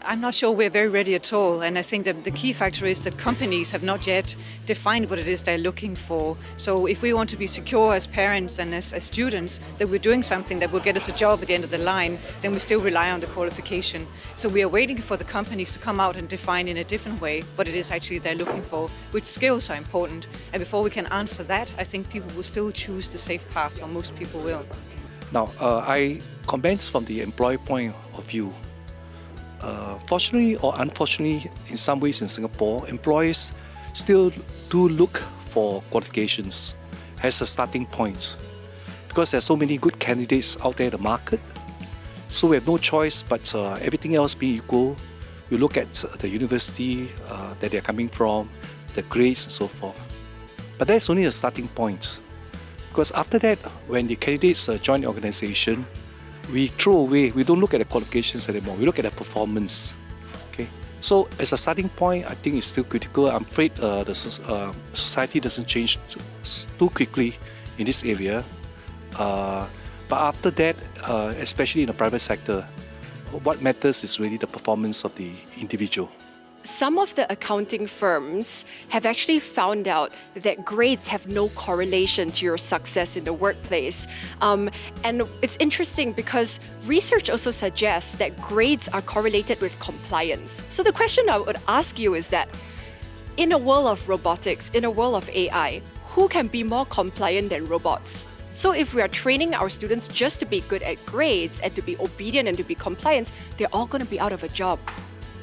I'm not sure we're very ready at all. And I think that the key factor is that companies have not yet defined what it is they're looking for. So if we want to be secure as parents and as students that we're doing something that will get us a job at the end of the line, then we still rely on the qualification. So we are waiting for the companies to come out and define in a different way what it is actually they're looking for, which skills are important. And before we can answer that, I think people will still choose the safe path, or most people will. Now, I comment from the employer point of view. Fortunately or unfortunately, in some ways in Singapore, employers still do look for qualifications as a starting point because there's so many good candidates out there in the market. So we have no choice, but everything else being equal, we look at the university that they're coming from, the grades and so forth. But that's only a starting point. Because after that, when the candidates join the organization, we throw away, we don't look at the qualifications anymore, we look at the performance. Okay? So as a starting point, I think it's still critical. I'm afraid the society doesn't change too quickly in this area. But after that, especially in the private sector, what matters is really the performance of the individual. Some of the accounting firms have actually found out that grades have no correlation to your success in the workplace. And it's interesting because research also suggests that grades are correlated with compliance. So the question I would ask you is that in a world of robotics, in a world of AI, who can be more compliant than robots? So if we are training our students just to be good at grades and to be obedient and to be compliant, they're all going to be out of a job.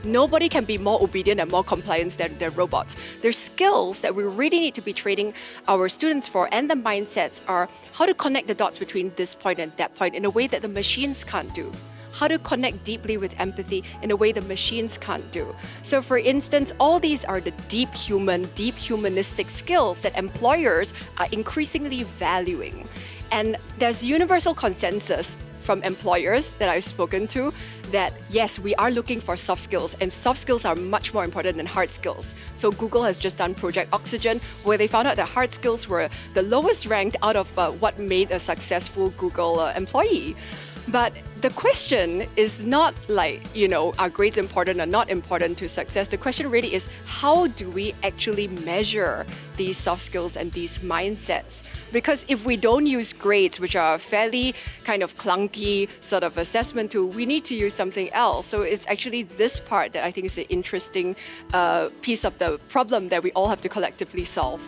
Nobody can be more obedient and more compliant than robots. There's skills that we really need to be training our students for, and the mindsets are how to connect the dots between this point and that point in a way that the machines can't do. How to connect deeply with empathy in a way the machines can't do. So for instance, all these are the deep humanistic skills that employers are increasingly valuing. And there's universal consensus from employers that I've spoken to that yes, we are looking for soft skills, and soft skills are much more important than hard skills. So Google has just done Project Oxygen, where they found out that hard skills were the lowest ranked out of what made a successful Google employee. But the question is not like, are grades important or not important to success? The question really is, how do we actually measure these soft skills and these mindsets? Because if we don't use grades, which are a fairly kind of clunky sort of assessment tool, we need to use something else. So it's actually this part that I think is the interesting piece of the problem that we all have to collectively solve.